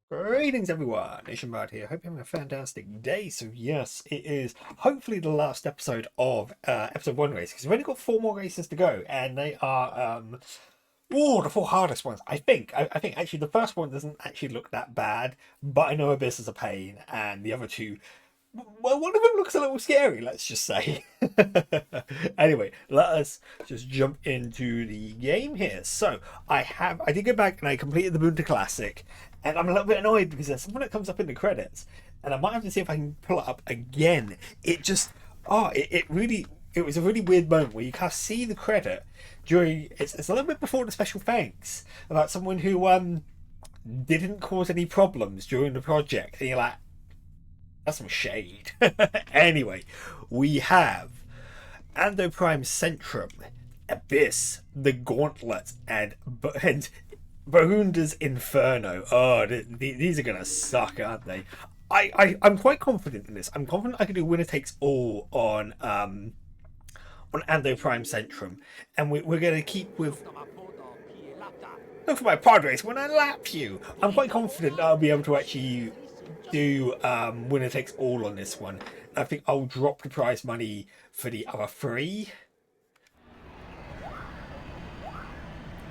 Greetings everyone, Nationwide here. Hope you're having a fantastic day. So yes, it is hopefully the last episode of episode 1 race, because we've only got 4 more races to go, and they are the 4 hardest ones. I think actually the first one doesn't actually look that bad, but I know Abyss is a pain, and the other two, well, one of them looks a little scary, let's just say. Anyway, let us just jump into the game here. So I did go back and I completed the Bunta Classic, and I'm a little bit annoyed because there's something that comes up in the credits, and I might have to see if I can pull it up again. It just it was a really weird moment where you can't see the credit during it's a little bit before the special thanks about someone who didn't cause any problems during the project, and you're like, that's some shade. Anyway, we have Ando Prime Centrum, Abyss, the Gauntlet, and Bahunda's Inferno. Oh, these are gonna suck, aren't they? I'm quite confident in this. I'm confident I can do winner takes all on Ando Prime Centrum, and we're gonna keep with. Look for my pod race when I lap you. I'm quite confident I'll be able to actually do winner takes all on this one. I think I'll drop the prize money for the other 3.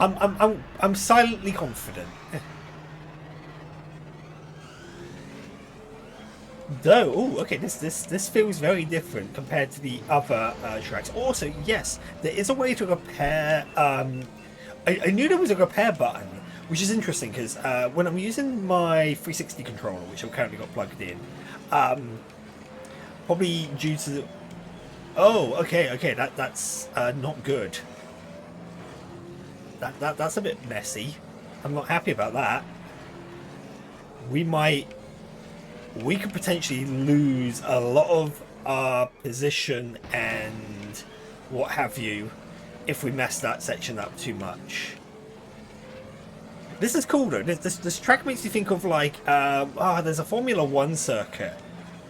I'm silently confident. Though, oh, okay, this feels very different compared to the other tracks. Also, yes, there is a way to repair. I knew there was a repair button, which is interesting because when I'm using my 360 controller, which I've currently got plugged in, probably due to the. Oh, okay, that's not good. That's a bit messy. I'm not happy about that. We could potentially lose a lot of our position and what have you if we mess that section up too much. This is cool though. This track makes you think of like, there's a Formula One circuit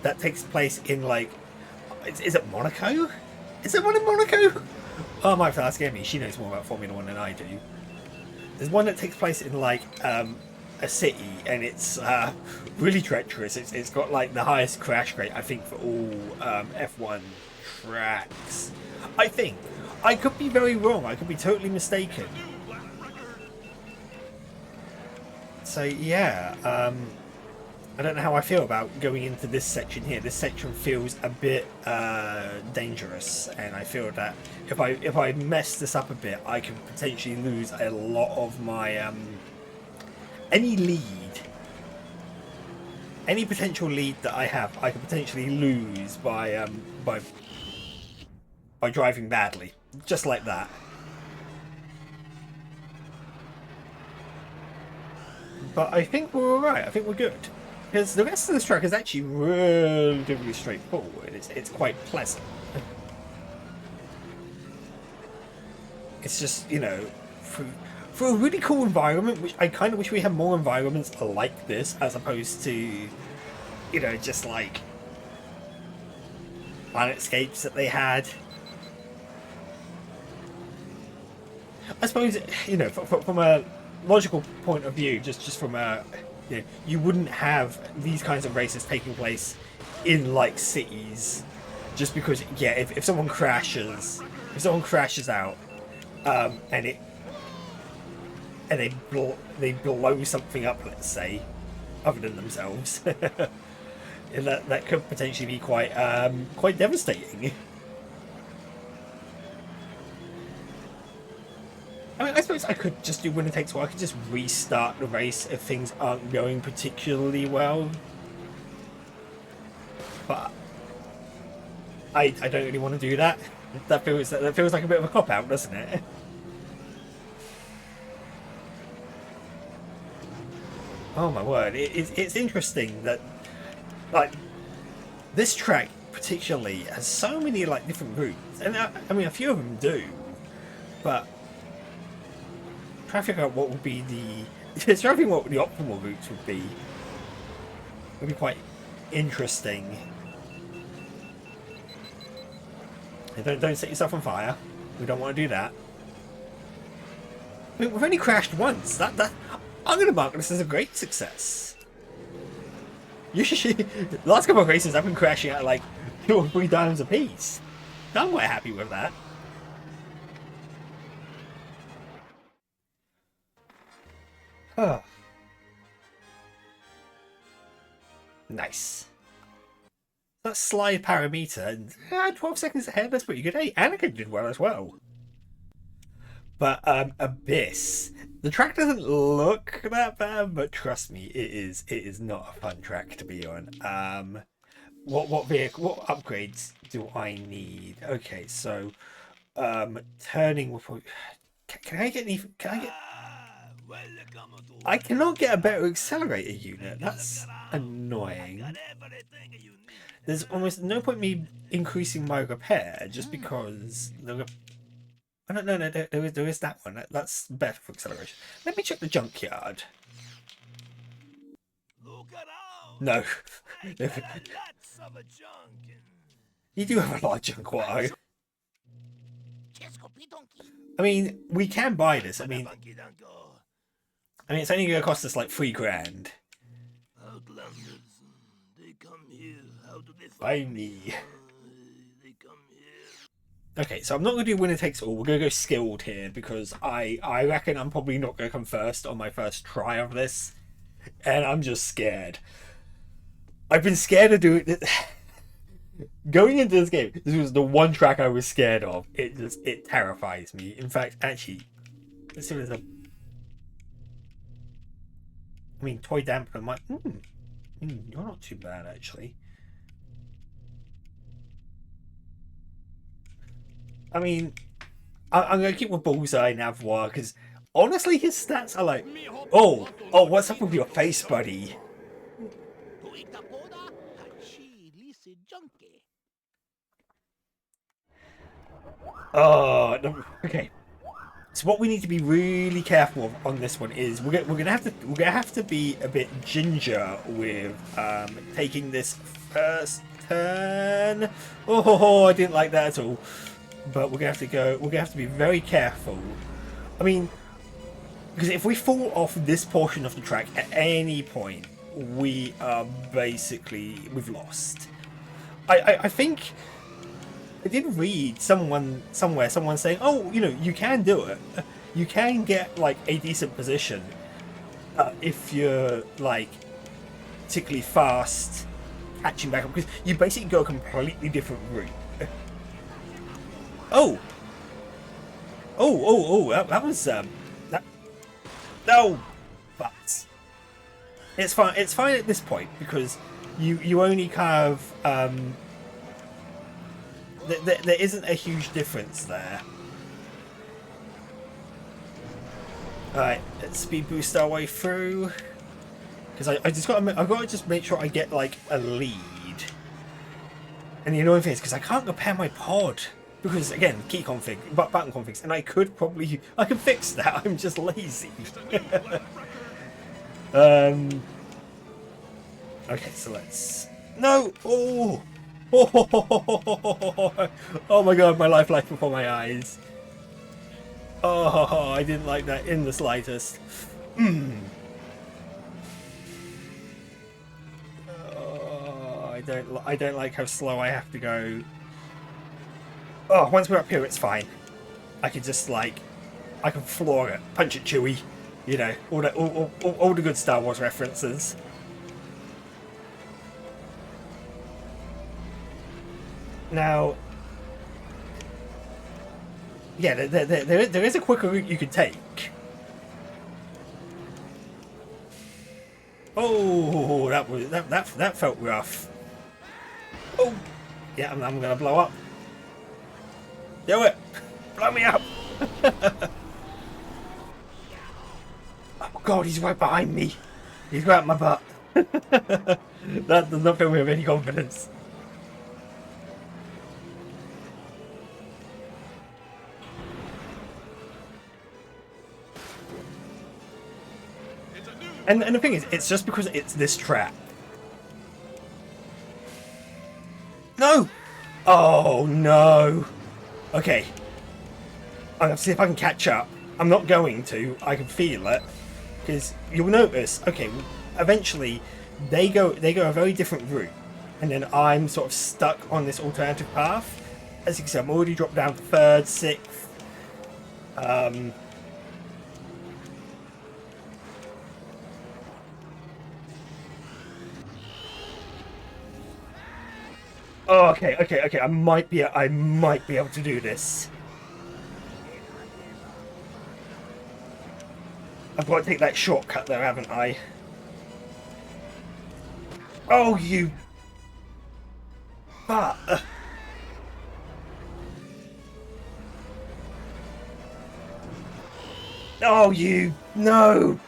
that takes place in like, is it Monaco? Is it one in Monaco? Oh, I might have to ask Emmy. She knows more about Formula One than I do. There's one that takes place in like a city, and it's really treacherous. It's got like the highest crash rate I think for all F1 tracks. I think I could be very wrong. I could be totally mistaken. So yeah, I don't know how I feel about going into this section here. This section feels a bit dangerous, and I feel that if I mess this up a bit, I could potentially lose a lot of my any lead, any potential lead that I have. I could potentially lose by driving badly, just like that. But I think we're all right. I think we're good. Because the rest of this track is actually relatively straightforward. It's quite pleasant. It's just, for a really cool environment, which I kind of wish we had more environments like this, as opposed to, just like planetscapes that they had. I suppose, from a logical point of view, just from a you wouldn't have these kinds of races taking place in like cities, just because if someone crashes out, and they blow something up, let's say, other than themselves, that could potentially be quite devastating. I mean, I suppose I could just do winner takes all. I could just restart the race if things aren't going particularly well. But I don't really want to do that. That feels like a bit of a cop out, doesn't it? Oh my word! It's interesting that like this track particularly has so many like different routes, and I mean a few of them do, but trying to figure out what would be trying to think what the optimal routes would be quite interesting. Don't set yourself on fire. We don't want to do that. I mean, we've only crashed once. I'm going to mark this as a great success. Usually, the last couple of races I've been crashing at like 2 or 3 times a piece. I'm quite happy with that. Oh. Nice. That slide parameter, and 12 seconds ahead, that's pretty good. Hey, Anakin did well as well. But Abyss, the track doesn't look that bad, but trust me, it is not a fun track to be on. What upgrades do I need? Okay, so turning will probably. Can I get any? Can I get? I cannot get a better accelerator unit. That's annoying. There's almost no point me increasing my repair just because the. Oh, no, there is that one. That's better for acceleration. Let me check the junkyard. No. You do have a lot of junk, Watto. I mean, we can buy this. I mean, it's only going to cost us like $3,000. Buy me. Okay, so I'm not going to do winner takes all. We're going to go skilled here because I reckon I'm probably not going to come first on my first try of this. And I'm just scared. I've been scared of doing it. Going into this game, this was the one track I was scared of. It terrifies me. In fact, actually, let's see if there's a. I mean, toy damper might. You're not too bad actually. I mean, I'm gonna keep with Bullseye Navroir because honestly, his stats are like, oh, what's up with your face, buddy? Oh, no, okay. So what we need to be really careful of on this one is we're gonna have to be a bit ginger with taking this first turn. Oh, I didn't like that at all. But we're gonna have to be very careful. I mean, because if we fall off this portion of the track at any point, we are we've lost. I think I did read someone saying, oh, you can do it. You can get like a decent position if you're like particularly fast catching back up, because you basically go a completely different route. Oh, that was that. No, but it's fine. It's fine at this point because you only kind of there isn't a huge difference there. All right, let's speed boost our way through because I've got to just make sure I get like a lead. And the annoying thing is because I can't repair my pod. Because again, key config, button configs, and I can fix that. I'm just lazy. Okay, so let's oh my god, my life before my eyes. Oh, I didn't like that in the slightest. Oh, I don't like how slow I have to go. Oh, once we're up here, it's fine. I can just I can floor it, punch it, Chewie. All the good Star Wars references. Now, yeah, there is a quicker route you could take. Oh, that felt rough. Oh, yeah, I'm gonna blow up. Do it! Blow me up! Oh god, he's right behind me. He's right up my butt. That does not fill me with any confidence. And the thing is, it's just because it's this trap. No! Oh no! Okay. I'm gonna see if I can catch up. I'm not going to. I can feel it. Because you'll notice, okay, eventually they go a very different route. And then I'm sort of stuck on this alternative path. As you can see, I'm already dropped down to 3rd, 6th. Oh, okay. I might be able to do this. I've got to take that shortcut there, haven't I? Oh, you... But... Oh, you... No!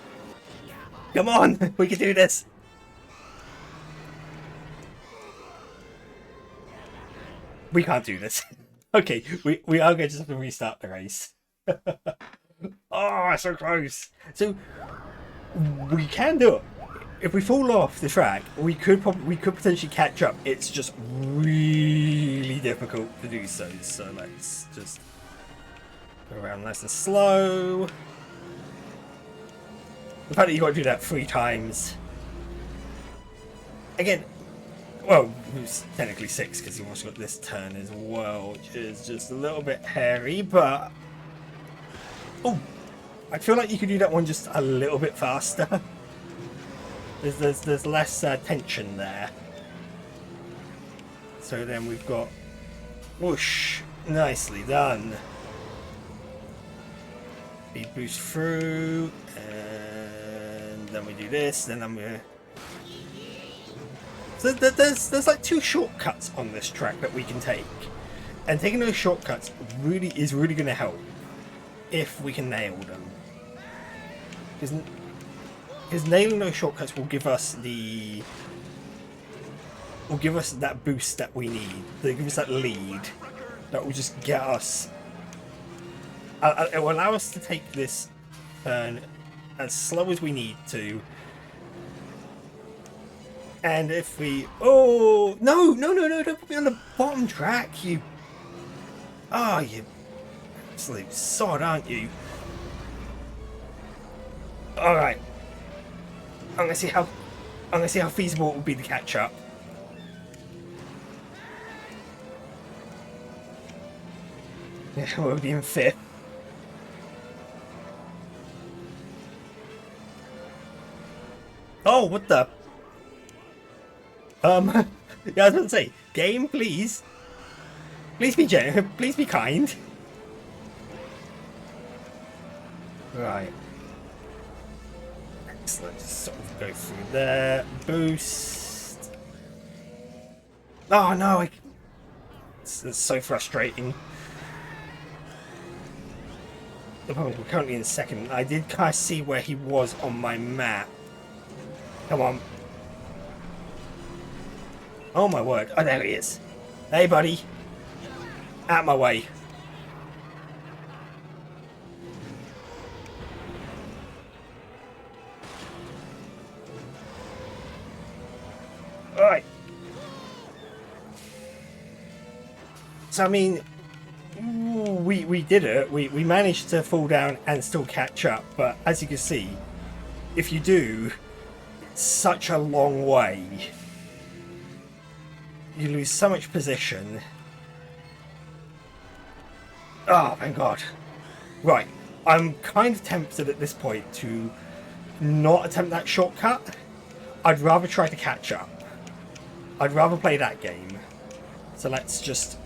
Come on! We can do this! We can't do this. Okay, we are going to just have to restart the race. Oh, so close! So, we can do it. If we fall off the track, we could potentially catch up. It's just really difficult to do so. So let's just go around nice and slow. The fact that you got to do that 3 times. Again, well, it's technically 6 because you've also got this turn as well, which is just a little bit hairy, but... Oh, I feel like you could do that one just a little bit faster. There's less tension there. So then we've got whoosh, nicely done. Speed boost through, and then we do this. Then I'm gonna. So there's like 2 shortcuts on this track that we can take, and taking those shortcuts is really going to help if we can nail them. Because nailing those shortcuts will give us that boost that we need. They'll give us that lead that will just get us. It will allow us to take this turn as slow as we need to. And if we... Oh! No! Don't put me on the bottom track, you... Oh, you absolute sod, aren't you? Alright. I'm gonna see how feasible it will be to catch up. Yeah, we'll be in 5th. Oh, what the? Yeah, I was about to say, game, please. Please be gentle. Please be kind. Right. Excellent. Just sort of go through there. Boost. Oh no! It's so frustrating. The problem is we're currently in 2nd. I did kind of see where he was on my map. Come on. Oh my word. Oh, there he is. Hey, buddy. Out my way. Alright. So, I mean, we did it. We managed to fall down and still catch up. But as you can see, if you do, it's such a long way. You lose so much position. Oh, thank God. Right. I'm kind of tempted at this point to not attempt that shortcut. I'd rather try to catch up. I'd rather play that game. So let's just...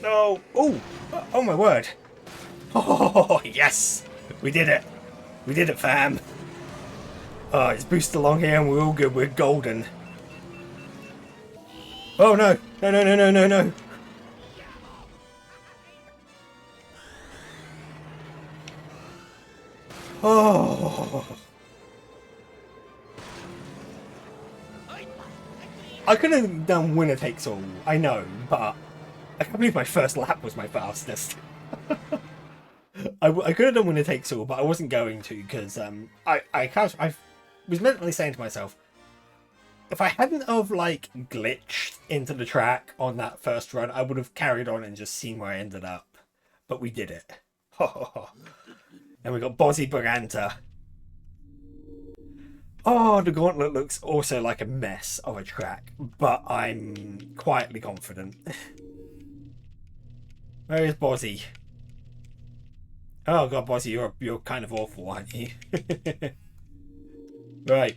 No! Oh! Oh my word! Oh, yes! We did it! We did it, fam! Oh, it's boosted along here and we're all good. We're golden. Oh no! No! Oh! I could have done winner takes all, I know, but I can't believe my first lap was my fastest. I could have done winner takes all, but I wasn't going to because I was mentally saying to myself, if I hadn't have like glitched into the track on that first run, I would have carried on and just seen where I ended up. But we did it. And we got Bozzy Baranta. Oh, the gauntlet looks also like a mess of a track, but I'm quietly confident. Where is Bozzy? Oh god, Bozzy, you're kind of awful, aren't you? Right.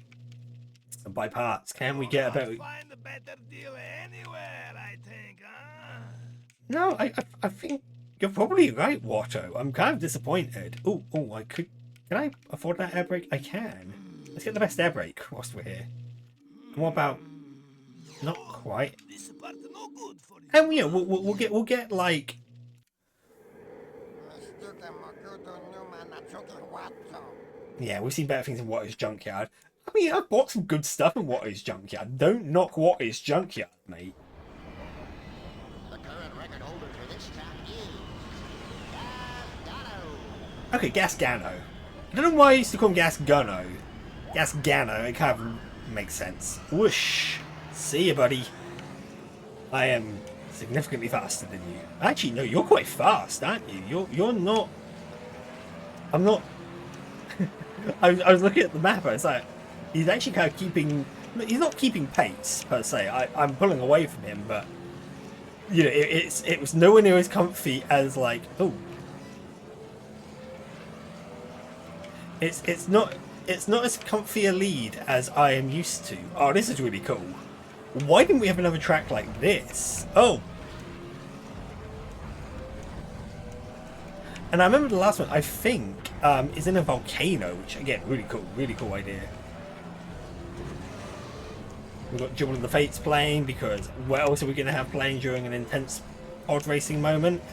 By parts, can we get a better? Find a better deal anywhere, I think, huh? No, I think you're probably right, Watto. I'm kind of disappointed. Oh, I could. Can I afford that air brake? I can. Let's get the best air brake whilst we're here. And what about? Not quite. This part no good for you. And yeah, we'll get like. Yeah, we've seen better things in Watto's Junkyard. I mean, I've bought some good stuff in Watto's Junkyard. Don't knock Watto's Junkyard, mate. The current record holder for this track is Gasgano. Okay, Gasgano. I don't know why I used to call him Gasgano. Gasgano, it kind of makes sense. Whoosh. See you, buddy. I am significantly faster than you. Actually, no, you're quite fast, aren't you? You're not. I'm not. I was looking at the map. I was like, he's actually kind of keeping. He's not keeping pace per se. I'm pulling away from him, but you know, it was nowhere near as comfy as like. Oh, it's not as comfy a lead as I am used to. Oh, this is really cool. Why didn't we have another track like this? Oh. And I remember the last one, I think, is in a volcano, which, again, really cool idea. We've got Jewel of the Fates playing, because what else are we going to have playing during an intense pod racing moment?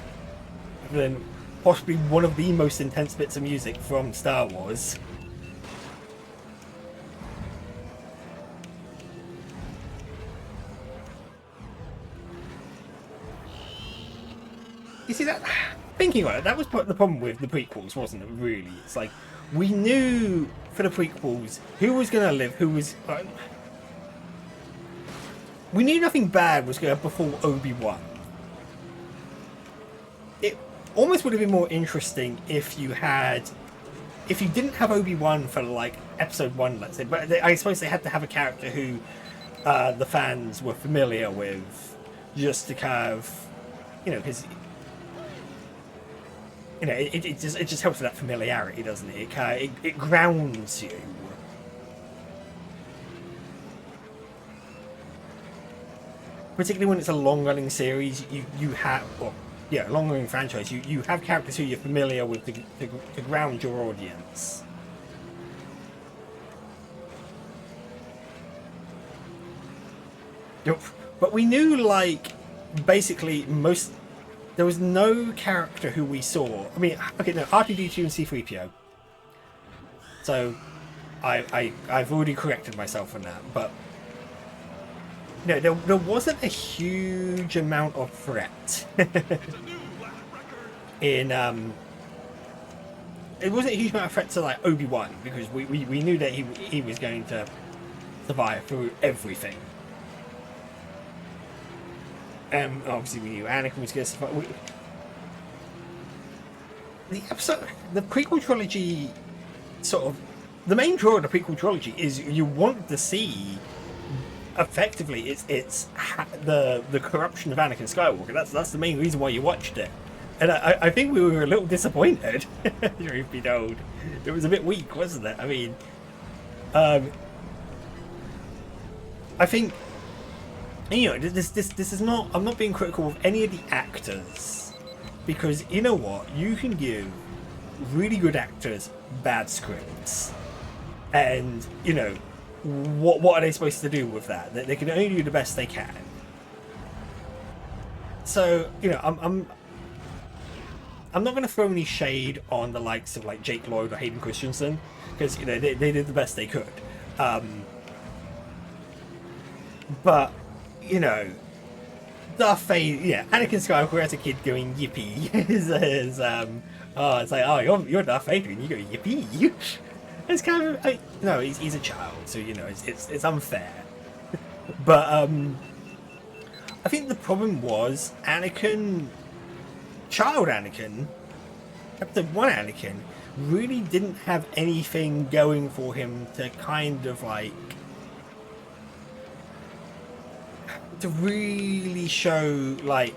Other than possibly one of the most intense bits of music from Star Wars. You see that? Thinking about it, that was the problem with the prequels, wasn't it? Really, it's like we knew for the prequels who was going to live, who was. We knew nothing bad was going to befall Obi-Wan. It almost would have been more interesting if you didn't have Obi-Wan for like Episode 1, let's say. But I suppose they had to have a character who the fans were familiar with, just to kind of, you know, because. You know, it just helps with that familiarity, doesn't it? It grounds you. Particularly when it's a long-running series, you have, or yeah, a long-running franchise, you have characters who you're familiar with to ground your audience. But we knew, like, basically most. There was no character who we saw. I mean, okay, no, R2-D2 and C-3PO. So, I've already corrected myself on that. But no, there wasn't a huge amount of threat in it wasn't a huge amount of threat to like Obi-Wan, because we knew that he was going to survive through everything. Obviously we knew Anakin was going to survive. The prequel trilogy, sort of, the main draw of the prequel trilogy is you want to see, effectively, it's the corruption of Anakin Skywalker. That's the main reason why you watched it. And I think we were a little disappointed, truth be told. It was a bit weak, wasn't it? I mean, I think. You know, this is not. I'm not being critical of any of the actors, because you know what, you can give really good actors bad scripts, and you know what are they supposed to do with that? They can only do the best they can. So you know, I'm not going to throw any shade on the likes of like Jake Lloyd or Hayden Christensen, because you know they did the best they could, but. You know, Darth Vader, yeah, Anakin Skywalker as a kid going yippee is it's like, oh, you're Darth Vader and you go yippee. It's kind of, no, he's a child, so you know, it's unfair. But I think the problem was child Anakin, episode 1 Anakin, really didn't have anything going for him to kind of like to really show like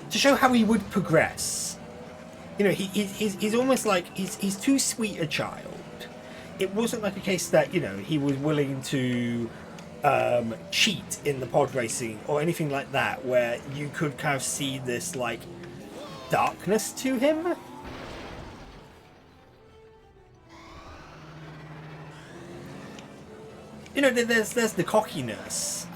to show how he would progress. You know, he's almost like he's too sweet a child. It wasn't like a case that, you know, he was willing to cheat in the pod racing or anything like that, where you could kind of see this like darkness to him. You know, there's the cockiness.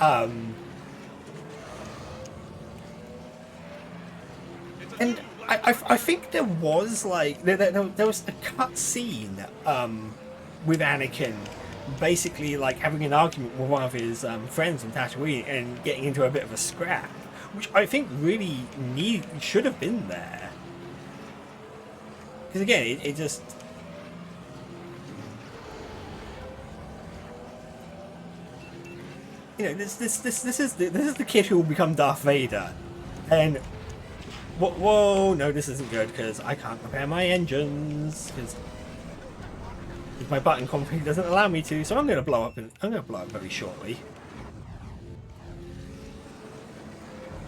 And I think there was like there was a cut scene with Anakin basically like having an argument with one of his friends on Tatooine and getting into a bit of a scrap, which I think really should have been there. Because again, it just you know this is the kid who will become Darth Vader, and whoa, no, this isn't good because I can't repair my engines because my button config doesn't allow me to. So I'm going to blow up very shortly.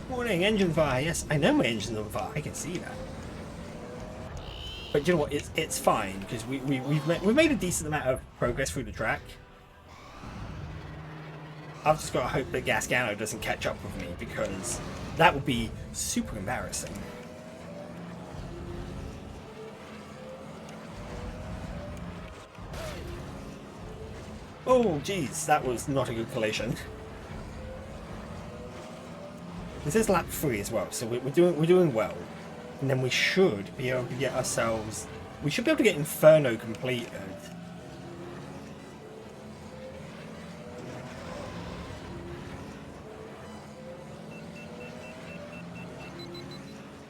Warning, engine fire. Yes, I know my engine's on fire. I can see that. But you know what? It's fine because we've made a decent amount of progress through the track. I've just got to hope that Gasgano doesn't catch up with me because that would be super embarrassing. Oh, geez, that was not a good collision. This is lap 3 as well, so we're doing well, and then we should be able to get ourselves. We should be able to get Inferno completed.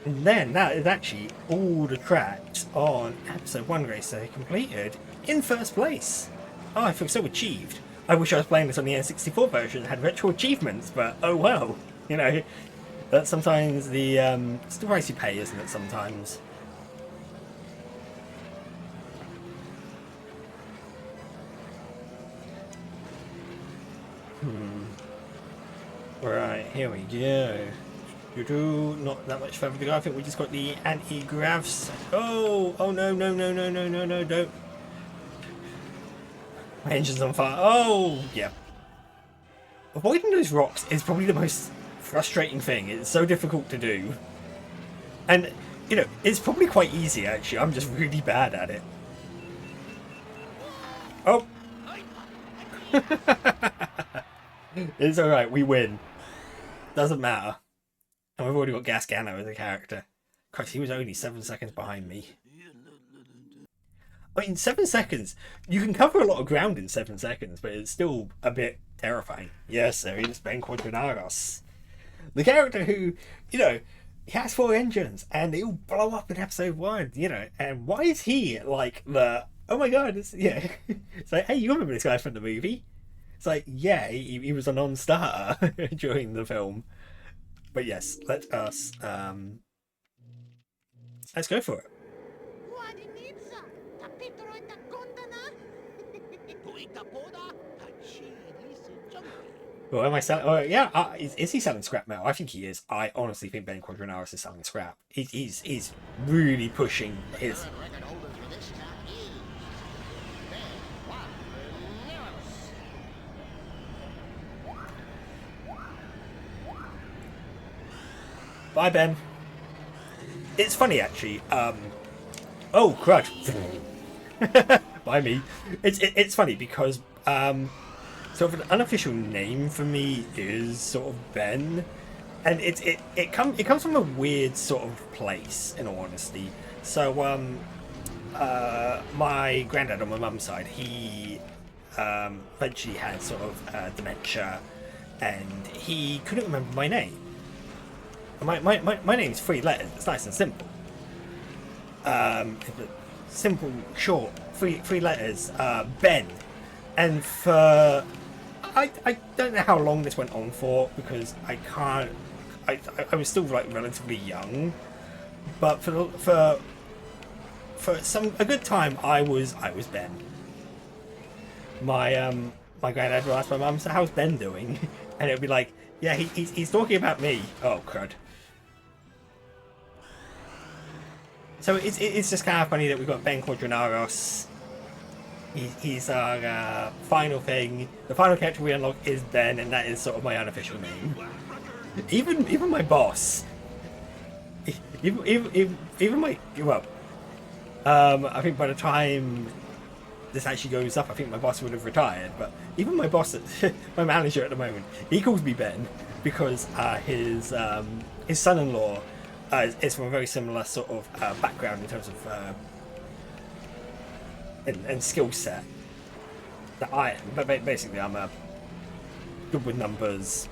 And then that is actually all the tracks on episode 1 Racer completed in first place. Oh, I feel so achieved. I wish I was playing this on the N64 version and had retro achievements, but oh well. You know, that's sometimes it's the price you pay, isn't it, sometimes? Right, here we go. Not that much further to go. I think we just got the anti-gravs. Oh no, don't. My engine's on fire. Oh, yeah. Avoiding those rocks is probably the most frustrating thing. It's so difficult to do. And, you know, it's probably quite easy, actually. I'm just really bad at it. Oh. It's alright, we win. Doesn't matter. And we've already got Gasgano as a character. Christ, he was only 7 seconds behind me. I mean, 7 seconds, you can cover a lot of ground in 7 seconds, but it's still a bit terrifying. Yes, there is Ben Quadranaros. The character who, you know, he has 4 engines, and they all blow up in episode 1, you know, and why is he, like, the, oh my god, it's like, hey, you remember this guy from the movie? It's like, yeah, he was a non-starter during the film. But yes, let's go for it. Well, am I selling? Oh, yeah. Is he selling scrap metal? I think he is. I honestly think Ben Quadranaris is selling scrap. He's really pushing his. Bye, Ben. It's funny actually. Oh crud! Bye me. It's funny because sort of an unofficial name for me is sort of Ben, and it comes from a weird sort of place, in all honesty. So my granddad on my mum's side, he eventually had sort of dementia, and he couldn't remember my name. My name's 3 letters. It's nice and simple. Simple, short, three letters. Ben. And for I don't know how long this went on for because I can't. I was still like relatively young, but for some a good time I was Ben. My granddad would ask my mum, "So how's Ben doing?" And it would be like, "Yeah, he's talking about me." Oh crud. So it's just kind of funny that we've got Ben Quadranaros. He's our final thing. The final character we unlock is Ben, and that is sort of my unofficial name. Even my boss, even my well, I think by the time this actually goes up, I think my boss would have retired. But even my boss, my manager at the moment, he calls me Ben because his son-in-law is from a very similar sort of background in terms of and skill set that I am. But basically, I'm good with numbers,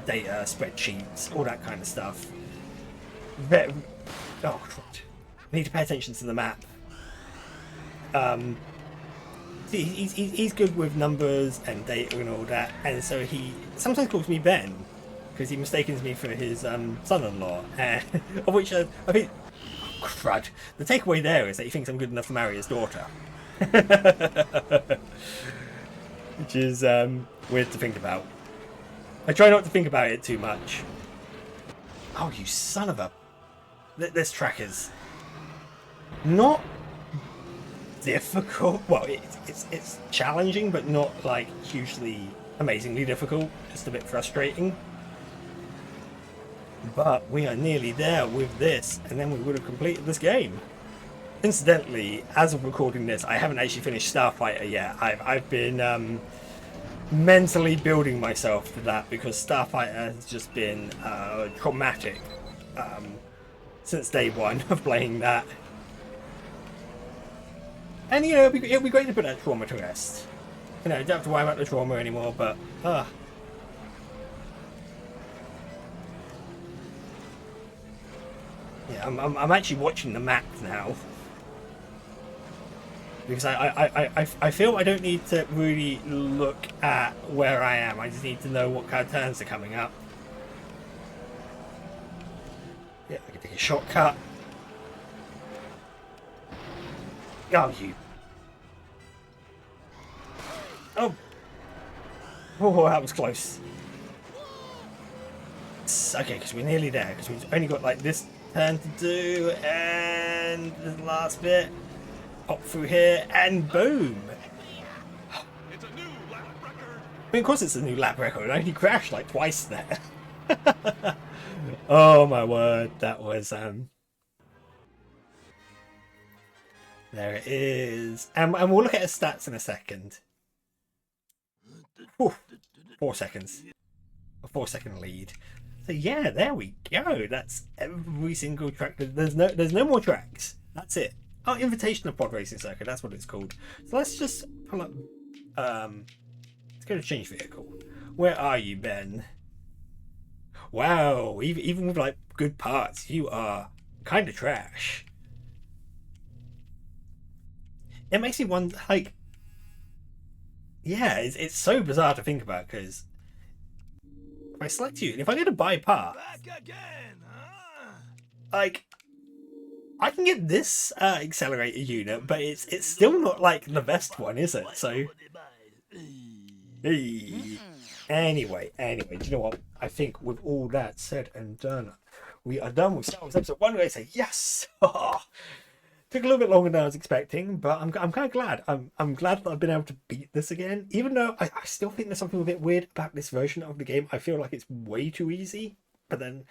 data, spreadsheets, all that kind of stuff. Very, oh, God. I need to pay attention to the map. He's good with numbers and data and all that, and so he sometimes calls me Ben because he mistakes me for his son-in-law, of which I think, oh, crud. The takeaway there is that he thinks I'm good enough to marry his daughter. Which is weird to think about. I try not to think about it too much. Oh, you son of a... This track is not difficult. Well, it's challenging, but not like hugely amazingly difficult. Just a bit frustrating. But we are nearly there with this, and then we would have completed this game. Incidentally, as of recording this, I haven't actually finished Starfighter yet. I've been mentally building myself to that because Starfighter has just been traumatic since day one of playing that. And you know, it'll be great to put that trauma to rest. You know, don't have to worry about the trauma anymore. But yeah, I'm actually watching the map now. Because I feel I don't need to really look at where I am. I just need to know what kind of turns are coming up. Yeah, I can take a shortcut. Oh, you. Oh. Oh, that was close. Okay, because we're nearly there. Because we've only got like this turn to do. And the last bit. Pop through here, and boom! It's a new lap record. I mean, of course it's a new lap record. I only crashed like twice there. Oh my word, that was there it is. And we'll look at his stats in a second. Whew, 4 seconds. A 4-second lead. So yeah, there we go. That's every single track. There's no more tracks. That's it. Oh, Invitational Pod Racing Circuit, that's what it's called. So let's just pull up, let's go to change vehicle. Where are you, Ben? Wow, even with like good parts, you are kind of trash. It makes me wonder, like, yeah, it's so bizarre to think about because if I select you, if I go to buy parts, Back again, huh? like, I can get this accelerator unit, but it's still not like the best one, is it? So, hey. Anyway, do you know what? I think with all that said and done, we are done with Star Wars Episode 1. I say yes. Took a little bit longer than I was expecting, but I'm kind of glad. I'm glad that I've been able to beat this again, even though I still think there's something a bit weird about this version of the game. I feel like it's way too easy, but then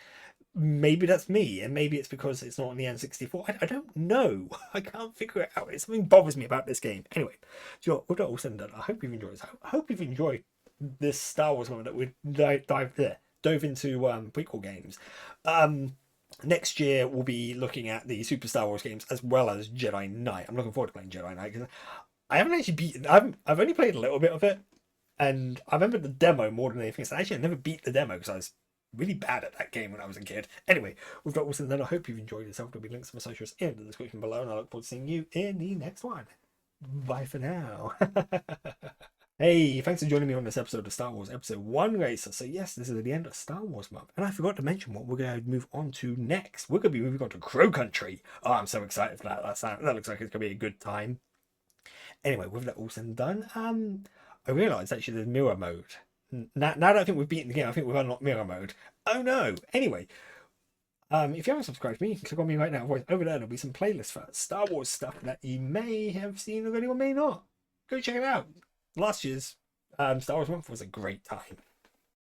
maybe that's me, and maybe it's because it's not on the N64. I don't know. I can't figure it out. Something bothers me about this game. Anyway, so with that all said and done, I hope you've enjoyed this. I hope you've enjoyed this Star Wars moment that we dove into prequel games. Next year we'll be looking at the Super Star Wars games as well as Jedi Knight. I'm looking forward to playing Jedi Knight because I haven't actually beaten. I've only played a little bit of it, and I remember the demo more than anything. So actually, I never beat the demo because I was really bad at that game when I was a kid. Anyway, with that all said and done, I hope you've enjoyed yourself. There'll be links to my socials in the description below, and I look forward to seeing you in the next one. Bye for now. Hey, thanks for joining me on this episode of Star Wars Episode 1 Racer. So yes, this is the end of Star Wars month. And I forgot to mention what we're going to move on to next. We're going to be moving on to Crow Country. Oh, I'm so excited for that. That looks like it's going to be a good time. Anyway, with that all said and done, I realised actually there's mirror mode. Now that I think we've beaten the game, I think we've unlocked mirror mode. Oh no! Anyway, if you haven't subscribed to me, you can click on me right now. Over there, there'll be some playlists for Star Wars stuff that you may have seen already or may not. Go check it out. Last year's Star Wars month was a great time.